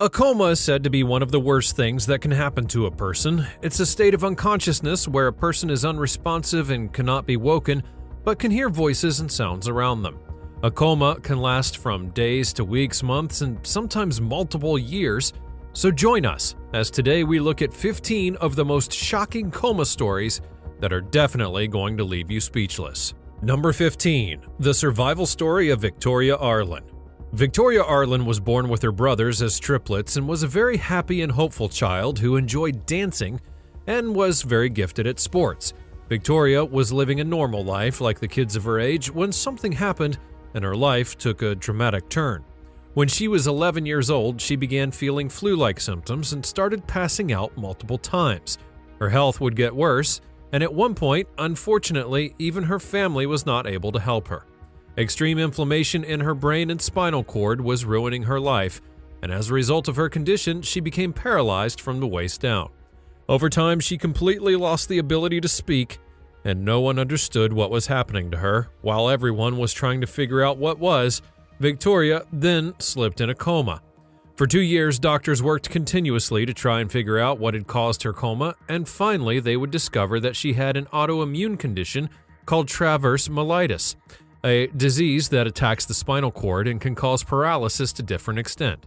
A coma is said to be one of the worst things that can happen to a person. It's a state of unconsciousness where a person is unresponsive and cannot be woken, but can hear voices and sounds around them. A coma can last from days to weeks, months, and sometimes multiple years. So join us as today we look at 15 of the most shocking coma stories that are definitely going to leave you speechless. Number 15. The survival story of Victoria Arlen. Victoria Arlen was born with her brothers as triplets and was a very happy and hopeful child who enjoyed dancing and was very gifted at sports. Victoria was living a normal life like the kids of her age when something happened and her life took a dramatic turn. When she was 11 years old, she began feeling flu-like symptoms and started passing out multiple times. Her health would get worse, and at one point, unfortunately, even her family was not able to help her. Extreme inflammation in her brain and spinal cord was ruining her life, and as a result of her condition, she became paralyzed from the waist down. Over time, she completely lost the ability to speak, and no one understood what was happening to her. While everyone was trying to figure out what was, Victoria then slipped in a coma. For 2 years, doctors worked continuously to try and figure out what had caused her coma, and finally they would discover that she had an autoimmune condition called transverse myelitis, a disease that attacks the spinal cord and can cause paralysis to different extent.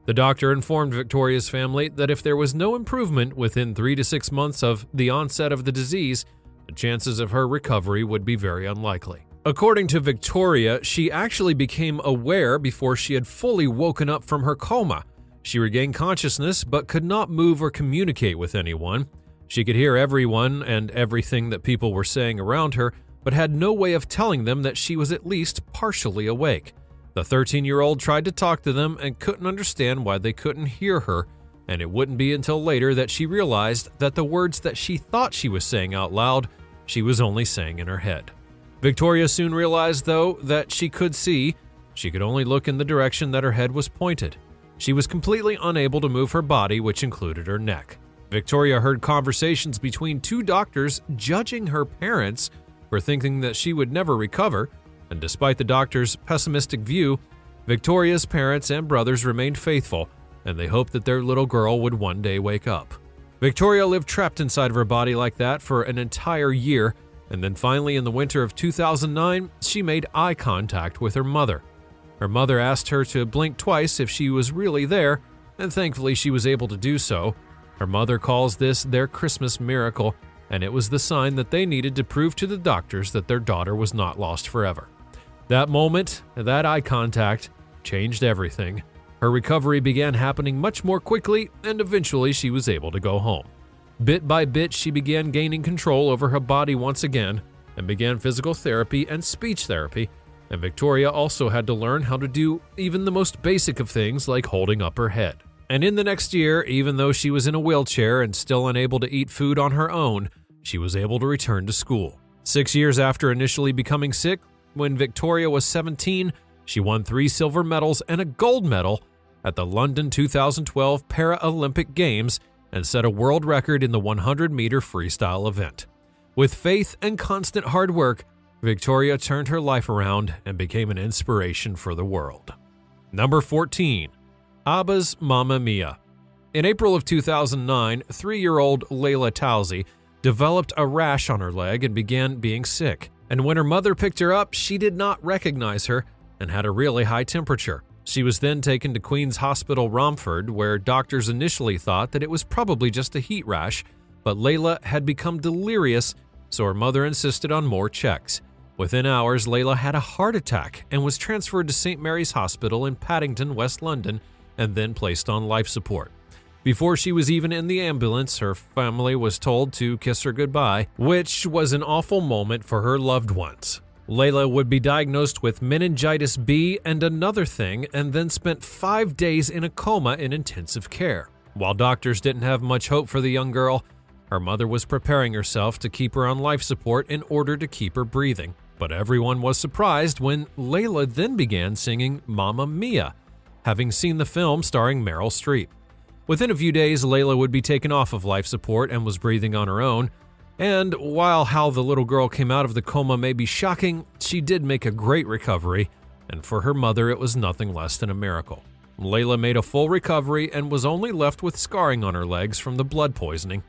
The doctor informed Victoria's family that if there was no improvement within 3 to 6 months of the onset of the disease, the chances of her recovery would be very unlikely. According to Victoria, she actually became aware before she had fully woken up from her coma. She regained consciousness but could not move or communicate with anyone. She could hear everyone and everything that people were saying around her, but had no way of telling them that she was at least partially awake. The 13-year-old tried to talk to them and couldn't understand why they couldn't hear her, and it wouldn't be until later that she realized that the words that she thought she was saying out loud, she was only saying in her head. Victoria soon realized, though, that she could see. She could only look in the direction that her head was pointed. She was completely unable to move her body, which included her neck. Victoria heard conversations between 2 doctors judging her parents for thinking that she would never recover, and despite the doctor's pessimistic view, Victoria's parents and brothers remained faithful, and they hoped that their little girl would one day wake up. Victoria lived trapped inside of her body like that for an entire year, and then finally in the winter of 2009, she made eye contact with her mother. Her mother asked her to blink twice if she was really there, and thankfully she was able to do so. Her mother calls this their Christmas miracle, and it was the sign that they needed to prove to the doctors that their daughter was not lost forever. That moment, that eye contact, changed everything. Her recovery began happening much more quickly, and eventually she was able to go home. Bit by bit, she began gaining control over her body once again, and began physical therapy and speech therapy, and Victoria also had to learn how to do even the most basic of things like holding up her head. And in the next year, even though she was in a wheelchair and still unable to eat food on her own, she was able to return to school. 6 years after initially becoming sick, when Victoria was 17, she won 3 silver medals and a gold medal at the London 2012 Paralympic Games and set a world record in the 100-meter freestyle event. With faith and constant hard work, Victoria turned her life around and became an inspiration for the world. Number 14. Abba's Mamma Mia. In April of 2009, 3-year-old Layla Towsey developed a rash on her leg and began being sick. And when her mother picked her up, she did not recognize her and had a really high temperature. She was then taken to Queen's Hospital Romford, where doctors initially thought that it was probably just a heat rash, but Layla had become delirious, so her mother insisted on more checks. Within hours, Layla had a heart attack and was transferred to St. Mary's Hospital in Paddington, West London, and then placed on life support. Before she was even in the ambulance, her family was told to kiss her goodbye, which was an awful moment for her loved ones. Layla would be diagnosed with meningitis B and another thing, and then spent 5 days in a coma in intensive care. While doctors didn't have much hope for the young girl, her mother was preparing herself to keep her on life support in order to keep her breathing. But everyone was surprised when Layla then began singing Mamma Mia, having seen the film starring Meryl Streep. Within a few days, Layla would be taken off of life support and was breathing on her own. And while how the little girl came out of the coma may be shocking, she did make a great recovery, and for her mother it was nothing less than a miracle. Layla made a full recovery and was only left with scarring on her legs from the blood poisoning.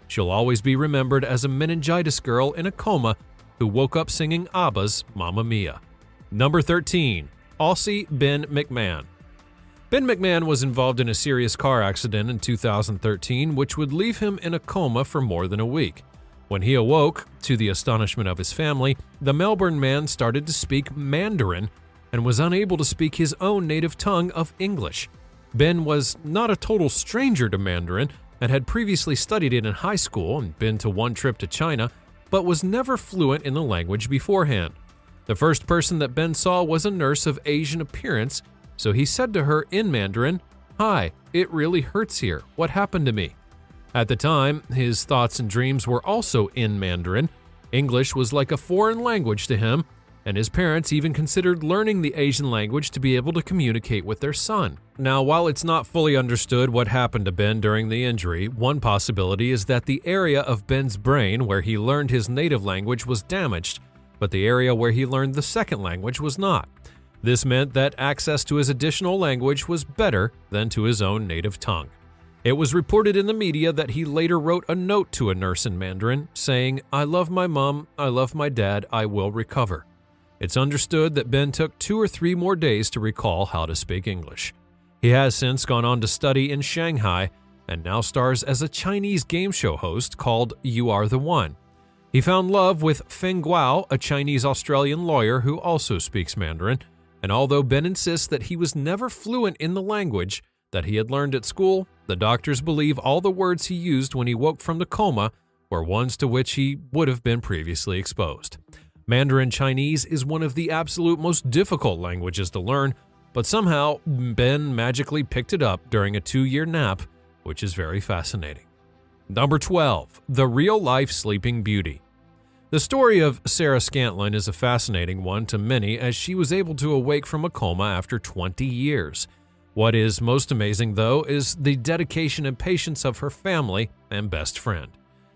She'll always be remembered as a meningitis girl in a coma who woke up singing ABBA's Mamma Mia. Number 13. Aussie Ben McMahon. Ben McMahon was involved in a serious car accident in 2013, which would leave him in a coma for more than a week. When he awoke, to the astonishment of his family, the Melbourne man started to speak Mandarin and was unable to speak his own native tongue of English. Ben was not a total stranger to Mandarin and had previously studied it in high school and been to one trip to China, but was never fluent in the language beforehand. The first person that Ben saw was a nurse of Asian appearance, so he said to her in Mandarin, "Hi, it really hurts here. What happened to me?" At the time, his thoughts and dreams were also in Mandarin. English was like a foreign language to him, and his parents even considered learning the Asian language to be able to communicate with their son. Now, while it's not fully understood what happened to Ben during the injury, one possibility is that the area of Ben's brain where he learned his native language was damaged, but the area where he learned the second language was not. This meant that access to his additional language was better than to his own native tongue. It was reported in the media that he later wrote a note to a nurse in Mandarin saying, "I love my mom, I love my dad, I will recover." It's understood that Ben took 2 or 3 more days to recall how to speak English. He has since gone on to study in Shanghai and now stars as a Chinese game show host called You Are the One. He found love with Feng Guo, a Chinese-Australian lawyer who also speaks Mandarin, and although Ben insists that he was never fluent in the language that he had learned at school, the doctors believe all the words he used when he woke from the coma were ones to which he would have been previously exposed. Mandarin Chinese is one of the absolute most difficult languages to learn, but somehow Ben magically picked it up during a 2-year nap, which is very fascinating. Number 12. The Real-Life Sleeping Beauty. The story of Sarah Scantlin is a fascinating one to many, as she was able to awake from a coma after 20 years. What is most amazing, though, is the dedication and patience of her family and best friend.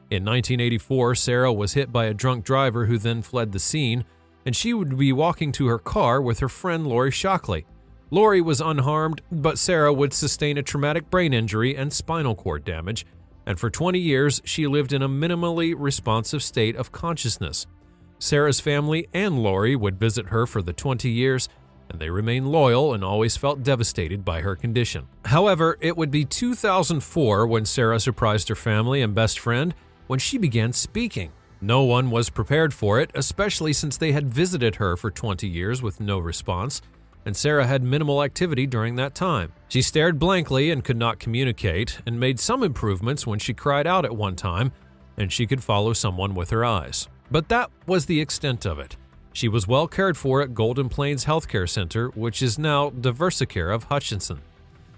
In 1984, Sarah was hit by a drunk driver who then fled the scene, and she would be walking to her car with her friend Lori Shockley. Lori was unharmed, but Sarah would sustain a traumatic brain injury and spinal cord damage, and for 20 years she lived in a minimally responsive state of consciousness. Sarah's family and Lori would visit her for the 20 years, and they remained loyal and always felt devastated by her condition. However, it would be 2004 when Sarah surprised her family and best friend when she began speaking. No one was prepared for it, especially since they had visited her for 20 years with no response, and Sarah had minimal activity during that time. She stared blankly and could not communicate, and made some improvements when she cried out at one time, and she could follow someone with her eyes. But that was the extent of it. She was well cared for at Golden Plains Healthcare Center, which is now Diversicare of Hutchinson.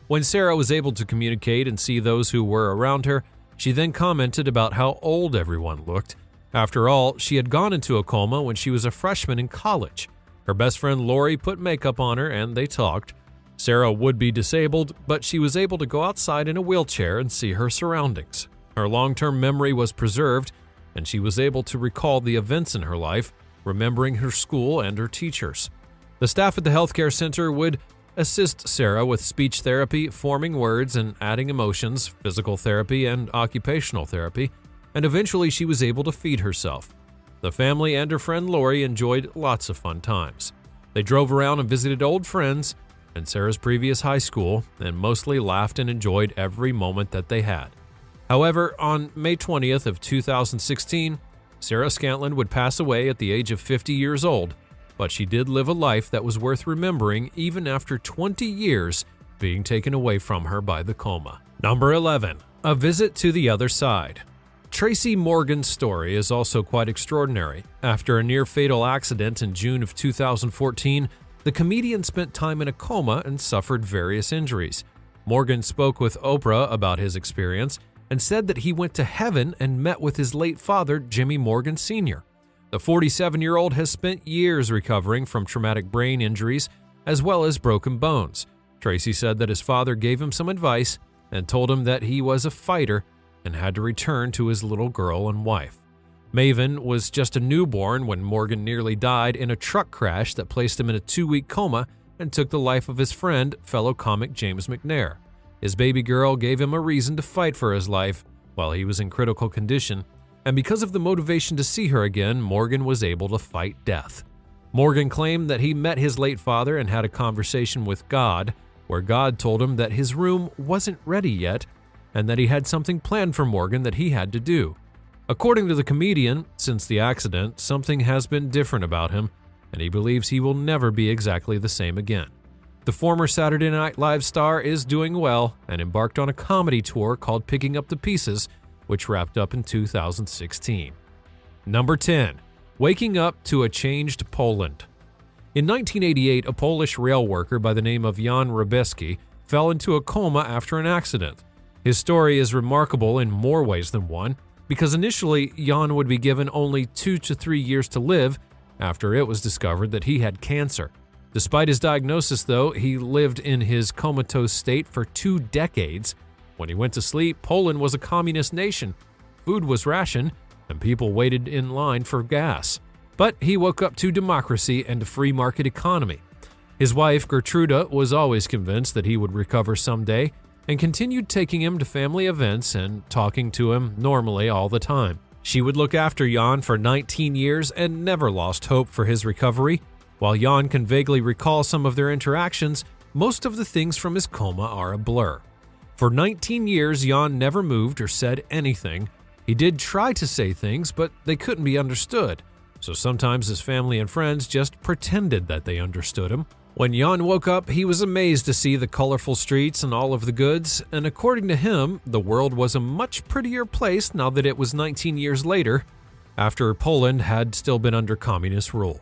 When Sarah was able to communicate and see those who were around her, she then commented about how old everyone looked. After all, she had gone into a coma when she was a freshman in college. Her best friend Lori put makeup on her and they talked. Sarah would be disabled, but she was able to go outside in a wheelchair and see her surroundings. Her long-term memory was preserved, and she was able to recall the events in her life, remembering her school and her teachers. The staff at the healthcare center would assist Sarah with speech therapy, forming words and adding emotions, physical therapy, and occupational therapy, and eventually she was able to feed herself. The family and her friend Lori enjoyed lots of fun times. They drove around and visited old friends and Sarah's previous high school, and mostly laughed and enjoyed every moment that they had. However, on May 20th of 2016, Sarah Scantlin would pass away at the age of 50 years old, but she did live a life that was worth remembering even after 20 years being taken away from her by the coma. Number 11. A Visit to the Other Side. Tracy Morgan's story is also quite extraordinary. After a near-fatal accident in June of 2014, the comedian spent time in a coma and suffered various injuries. Morgan spoke with Oprah about his experience and said that he went to heaven and met with his late father, Jimmy Morgan Sr. The 47-year-old has spent years recovering from traumatic brain injuries as well as broken bones. Tracy said that his father gave him some advice and told him that he was a fighter and had to return to his little girl and wife. Maven was just a newborn when Morgan nearly died in a truck crash that placed him in a 2-week coma and took the life of his friend, fellow comic James McNair. His baby girl gave him a reason to fight for his life while he was in critical condition, and because of the motivation to see her again, Morgan was able to fight death. Morgan claimed that he met his late father and had a conversation with God, where God told him that his room wasn't ready yet and that he had something planned for Morgan that he had to do. According to the comedian, since the accident, something has been different about him, and he believes he will never be exactly the same again. The former Saturday Night Live star is doing well and embarked on a comedy tour called Picking Up the Pieces, which wrapped up in 2016. Number 10. Waking up to a changed Poland. In 1988, a Polish rail worker by the name of Jan Rebeski fell into a coma after an accident. His story is remarkable in more ways than one, because initially Jan would be given only 2 to 3 years to live after it was discovered that he had cancer. Despite his diagnosis, though, he lived in his comatose state for 2 decades. When he went to sleep, Poland was a communist nation. Food was rationed, and people waited in line for gas. But he woke up to democracy and a free market economy. His wife, Gertruda, was always convinced that he would recover someday and continued taking him to family events and talking to him normally all the time. She would look after Jan for 19 years and never lost hope for his recovery. While Jan can vaguely recall some of their interactions, most of the things from his coma are a blur. For 19 years, Jan never moved or said anything. He did try to say things, but they couldn't be understood. So sometimes his family and friends just pretended that they understood him. When Jan woke up, he was amazed to see the colorful streets and all of the goods, and according to him, the world was a much prettier place now that it was 19 years later, after Poland had still been under communist rule.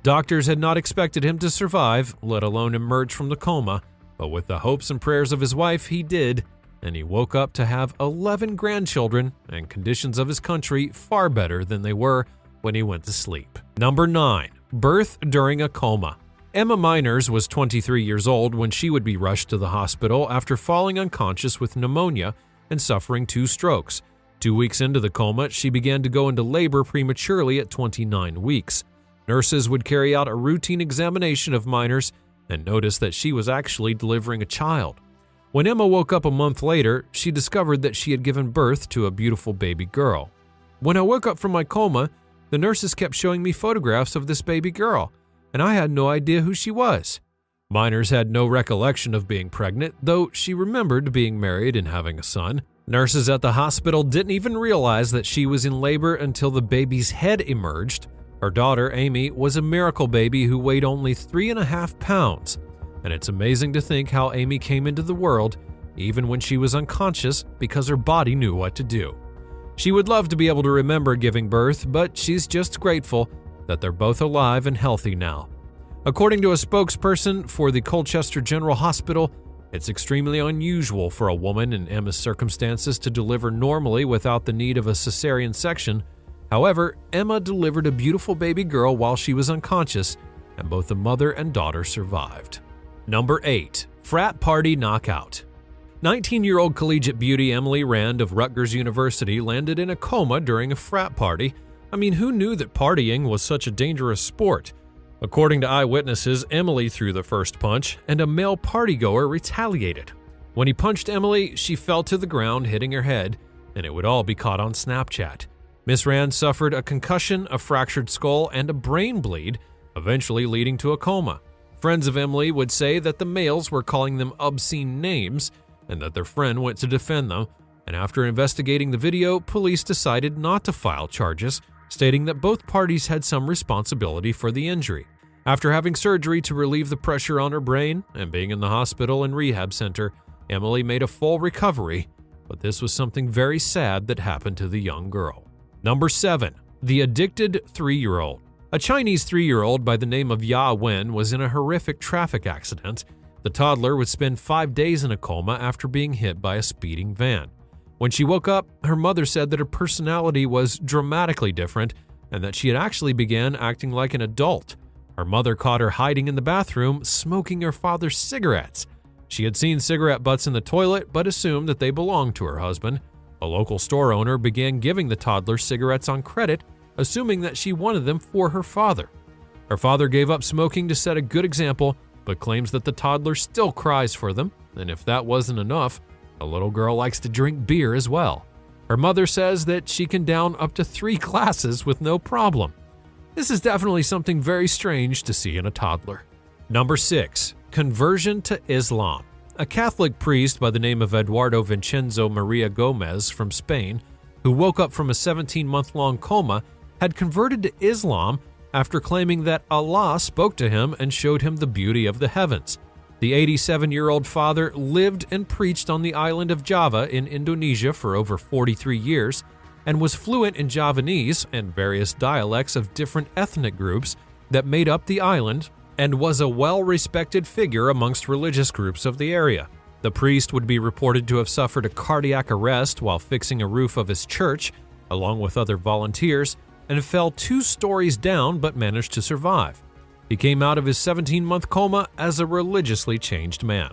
Doctors had not expected him to survive, let alone emerge from the coma, but with the hopes and prayers of his wife, he did, and he woke up to have 11 grandchildren and conditions of his country far better than they were when he went to sleep. Number 9. Birth during a coma. Emma Miners was 23 years old when she would be rushed to the hospital after falling unconscious with pneumonia and suffering 2 strokes. 2 weeks into the coma, she began to go into labor prematurely at 29 weeks. Nurses would carry out a routine examination of Miners and noticed that she was actually delivering a child. When Emma woke up a month later, she discovered that she had given birth to a beautiful baby girl. When I woke up from my coma, the nurses kept showing me photographs of this baby girl, and I had no idea who she was. Miners had no recollection of being pregnant, though she remembered being married and having a son. Nurses at the hospital didn't even realize that she was in labor until the baby's head emerged. Her daughter, Amy, was a miracle baby who weighed only 3.5 pounds, and it's amazing to think how Amy came into the world even when she was unconscious because her body knew what to do. She would love to be able to remember giving birth, but she's just grateful that they're both alive and healthy now. According to a spokesperson for the Colchester General Hospital, it's extremely unusual for a woman in Emma's circumstances to deliver normally without the need of a cesarean section. However, Emma delivered a beautiful baby girl while she was unconscious, and both the mother and daughter survived. Number 8. Frat Party Knockout. 19-year-old collegiate beauty Emily Rand of Rutgers University landed in a coma during a frat party. I mean, who knew that partying was such a dangerous sport? According to eyewitnesses, Emily threw the first punch, and a male partygoer retaliated. When he punched Emily, she fell to the ground, hitting her head, and it would all be caught on Snapchat. Miss Rand suffered a concussion, a fractured skull, and a brain bleed, eventually leading to a coma. Friends of Emily would say that the males were calling them obscene names and that their friend went to defend them, and after investigating the video, police decided not to file charges, stating that both parties had some responsibility for the injury. After having surgery to relieve the pressure on her brain and being in the hospital and rehab center, Emily made a full recovery, but this was something very sad that happened to the young girl. Number 7. The Addicted 3-Year-Old. A Chinese 3-year-old by the name of Ya Wen was in a horrific traffic accident. The toddler would spend 5 days in a coma after being hit by a speeding van. When she woke up, her mother said that her personality was dramatically different and that she had actually began acting like an adult. Her mother caught her hiding in the bathroom, smoking her father's cigarettes. She had seen cigarette butts in the toilet but assumed that they belonged to her husband. A local store owner began giving the toddler cigarettes on credit, assuming that she wanted them for her father. Her father gave up smoking to set a good example, but claims that the toddler still cries for them, and if that wasn't enough, the little girl likes to drink beer as well. Her mother says that she can down up to 3 glasses with no problem. This is definitely something very strange to see in a toddler. Number 6. Conversion to Islam. A Catholic priest by the name of Eduardo Vincenzo Maria Gomez from Spain, who woke up from a 17-month-long coma, had converted to Islam after claiming that Allah spoke to him and showed him the beauty of the heavens. The 87-year-old father lived and preached on the island of Java in Indonesia for over 43 years and was fluent in Javanese and various dialects of different ethnic groups that made up the island, and was a well-respected figure amongst religious groups of the area. The priest would be reported to have suffered a cardiac arrest while fixing a roof of his church, along with other volunteers, and fell 2 stories down but managed to survive. He came out of his 17-month coma as a religiously changed man.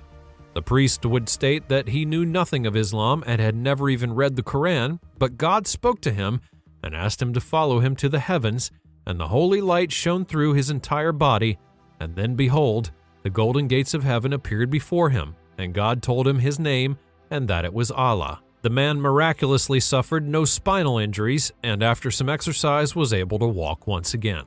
The priest would state that he knew nothing of Islam and had never even read the Quran, but God spoke to him and asked him to follow him to the heavens, and the holy light shone through his entire body. And then behold, the golden gates of heaven appeared before him, and God told him his name and that it was Allah. The man miraculously suffered no spinal injuries, and after some exercise was able to walk once again.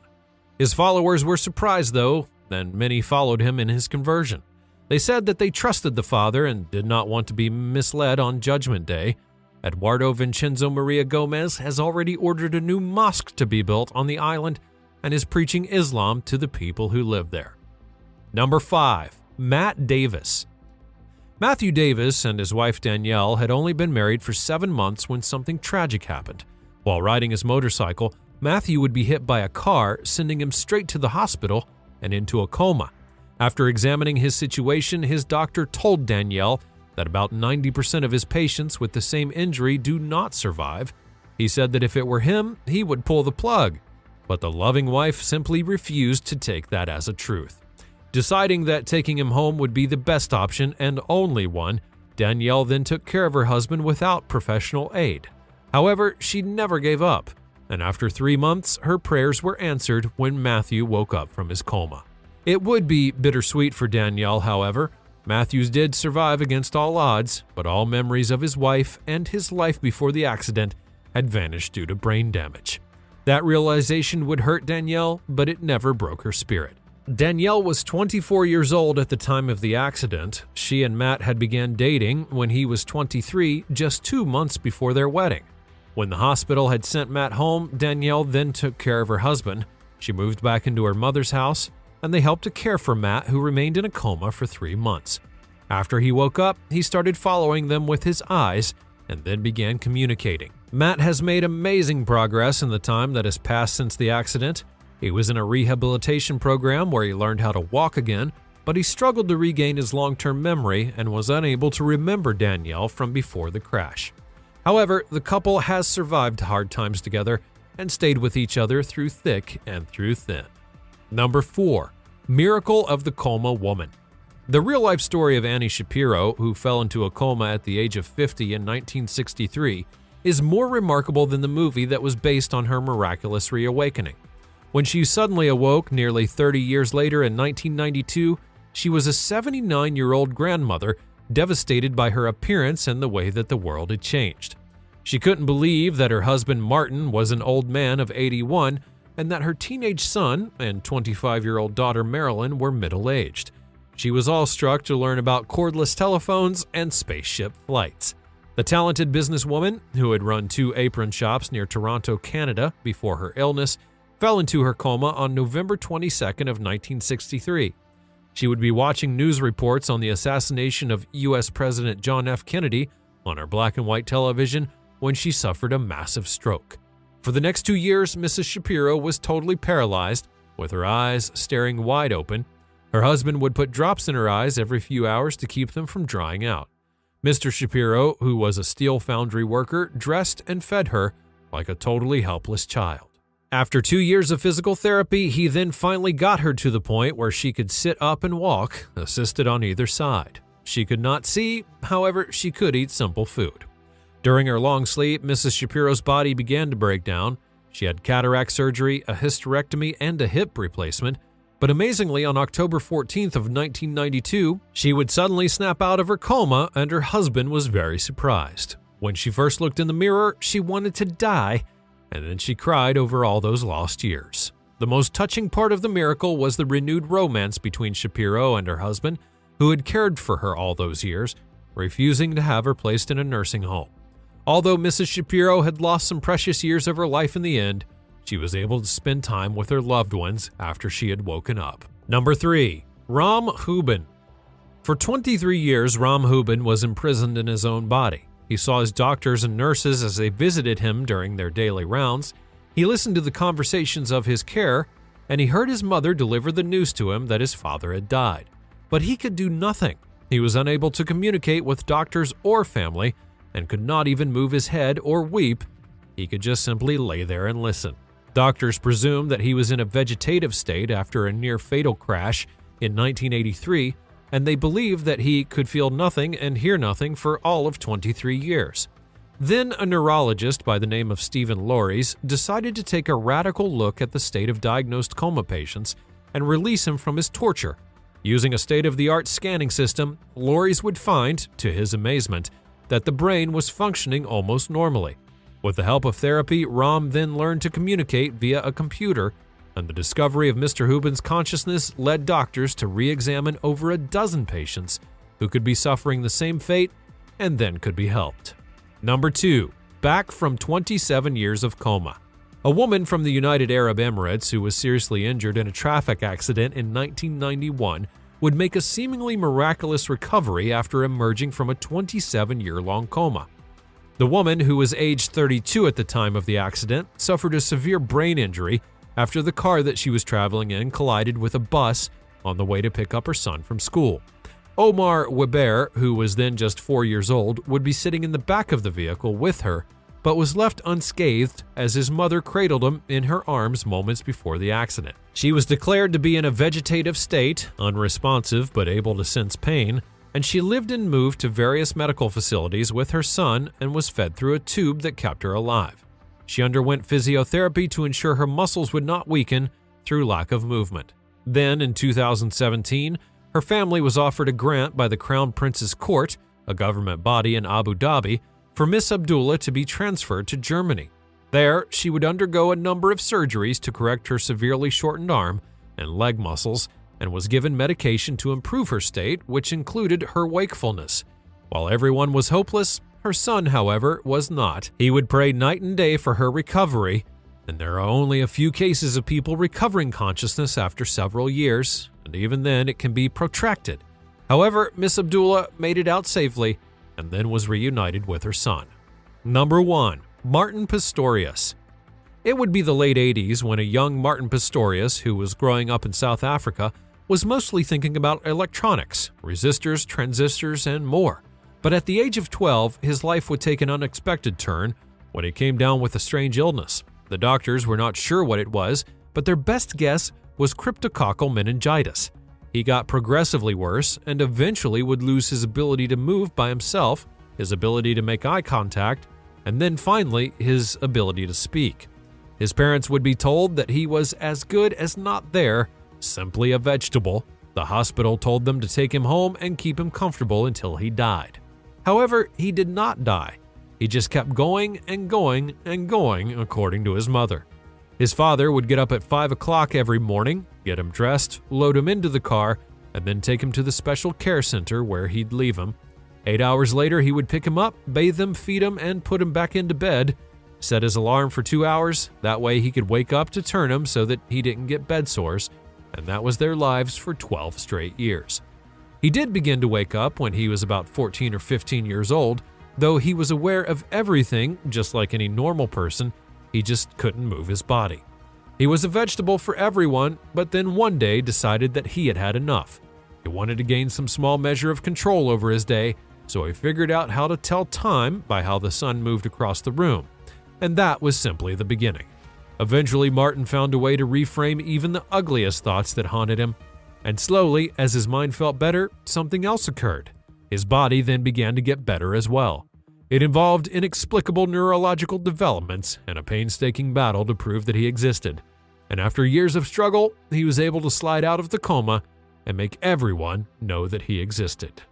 His followers were surprised though, and many followed him in his conversion. They said that they trusted the Father and did not want to be misled on Judgment Day. Eduardo Vincenzo Maria Gomez has already ordered a new mosque to be built on the island and is preaching Islam to the people who live there. Number 5. Matt Davis. Matthew Davis and his wife Danielle had only been married for 7 months when something tragic happened. While riding his motorcycle, Matthew would be hit by a car, sending him straight to the hospital and into a coma. After examining his situation, his doctor told Danielle that about 90% of his patients with the same injury do not survive. He said that if it were him, he would pull the plug. But the loving wife simply refused to take that as a truth. Deciding that taking him home would be the best option and only one, Danielle then took care of her husband without professional aid. However, she never gave up, and after 3 months, her prayers were answered when Matthew woke up from his coma. It would be bittersweet for Danielle, however. Matthews did survive against all odds, but all memories of his wife and his life before the accident had vanished due to brain damage. That realization would hurt Danielle, but it never broke her spirit. Danielle was 24 years old at the time of the accident. She and Matt had began dating when he was 23, just 2 months before their wedding. When the hospital had sent Matt home, Danielle then took care of her husband. She moved back into her mother's house, and they helped to care for Matt, who remained in a coma for 3 months. After he woke up, he started following them with his eyes and then began communicating. Matt has made amazing progress in the time that has passed since the accident. He was in a rehabilitation program where he learned how to walk again, but he struggled to regain his long-term memory and was unable to remember Danielle from before the crash. However, the couple has survived hard times together and stayed with each other through thick and through thin. Number 4. Miracle of the Coma Woman. The real-life story of Annie Shapiro, who fell into a coma at the age of 50 in 1963, is more remarkable than the movie that was based on her miraculous reawakening. When she suddenly awoke nearly 30 years later in 1992, she was a 79-year-old grandmother devastated by her appearance and the way that the world had changed. She couldn't believe that her husband Martin was an old man of 81 and that her teenage son and 25-year-old daughter Marilyn were middle-aged. She was awestruck to learn about cordless telephones and spaceship flights. The talented businesswoman, who had run 2 apron shops near Toronto, Canada, before her illness, fell into her coma on November 22nd of 1963. She would be watching news reports on the assassination of U.S. President John F. Kennedy on her black and white television when she suffered a massive stroke. For the next 2 years, Mrs. Shapiro was totally paralyzed, with her eyes staring wide open. Her husband would put drops in her eyes every few hours to keep them from drying out. Mr. Shapiro, who was a steel foundry worker, dressed and fed her like a totally helpless child. After 2 years of physical therapy, he then finally got her to the point where she could sit up and walk, assisted on either side. She could not see, however, she could eat simple food. During her long sleep, Mrs. Shapiro's body began to break down. She had cataract surgery, a hysterectomy, and a hip replacement, But amazingly, on October 14th of 1992, she would suddenly snap out of her coma, and her husband was very surprised. When she first looked in the mirror, she wanted to die, and then she cried over all those lost years. The most touching part of the miracle was the renewed romance between Shapiro and her husband, who had cared for her all those years, refusing to have her placed in a nursing home. Although Mrs. Shapiro had lost some precious years of her life in the end, she was able to spend time with her loved ones after she had woken up. Number 3. Ram Hubin. For 23 years, Ram Hubin was imprisoned in his own body. He saw his doctors and nurses as they visited him during their daily rounds. He listened to the conversations of his care, and he heard his mother deliver the news to him that his father had died. But he could do nothing. He was unable to communicate with doctors or family, and could not even move his head or weep. He could just simply lay there and listen. Doctors presumed that he was in a vegetative state after a near-fatal crash in 1983, and they believed that he could feel nothing and hear nothing for all of 23 years. Then a neurologist by the name of Stephen Lories decided to take a radical look at the state of diagnosed coma patients and release him from his torture. Using a state-of-the-art scanning system, Lories would find, to his amazement, that the brain was functioning almost normally. With the help of therapy, Ram then learned to communicate via a computer, and the discovery of Mr. Hubin's consciousness led doctors to re-examine over a dozen patients who could be suffering the same fate and then could be helped. Number 2. Back from 27 years of coma. A woman from the United Arab Emirates who was seriously injured in a traffic accident in 1991 would make a seemingly miraculous recovery after emerging from a 27-year-long coma. The woman, who was aged 32 at the time of the accident, suffered a severe brain injury after the car that she was traveling in collided with a bus on the way to pick up her son from school. Omar Weber, who was then just 4 years old, would be sitting in the back of the vehicle with her, but was left unscathed as his mother cradled him in her arms moments before the accident. She was declared to be in a vegetative state, unresponsive but able to sense pain, and she lived and moved to various medical facilities with her son and was fed through a tube that kept her alive. She underwent physiotherapy to ensure her muscles would not weaken through lack of movement. Then, in 2017, her family was offered a grant by the Crown Prince's Court, a government body in Abu Dhabi, for Miss Abdullah to be transferred to Germany. There, she would undergo a number of surgeries to correct her severely shortened arm and leg muscles, and was given medication to improve her state, which included her wakefulness. While everyone was hopeless, her son, however, was not. He would pray night and day for her recovery, and there are only a few cases of people recovering consciousness after several years, and even then it can be protracted. However, Miss Abdullah made it out safely and then was reunited with her son. Number 1. Martin Pistorius. It would be the late 80s when a young Martin Pistorius, who was growing up in South Africa, was mostly thinking about electronics, resistors, transistors, and more. But at the age of 12, his life would take an unexpected turn when he came down with a strange illness. The doctors were not sure what it was, but their best guess was cryptococcal meningitis. He got progressively worse and eventually would lose his ability to move by himself, his ability to make eye contact, and then finally his ability to speak. His parents would be told that he was as good as not there, simply a vegetable. The hospital told them to take him home and keep him comfortable until he died. However, he did not die. He just kept going and going and going, according to his mother. His father would get up at 5 o'clock every morning, get him dressed, load him into the car, and then take him to the special care center where he'd leave him. 8 hours later, he would pick him up, bathe him, feed him, and put him back into bed. Set his alarm for 2 hours, that way he could wake up to turn him so that he didn't get bed sores, and that was their lives for 12 straight years. He did begin to wake up when he was about 14 or 15 years old, though he was aware of everything just like any normal person. He just couldn't move his body. He was a vegetable for everyone, but then one day decided that he had had enough. He wanted to gain some small measure of control over his day, so he figured out how to tell time by how the sun moved across the room. And that was simply the beginning. Eventually, Martin found a way to reframe even the ugliest thoughts that haunted him. And slowly, as his mind felt better, something else occurred. His body then began to get better as well. It involved inexplicable neurological developments and a painstaking battle to prove that he existed. And after years of struggle, he was able to slide out of the coma and make everyone know that he existed.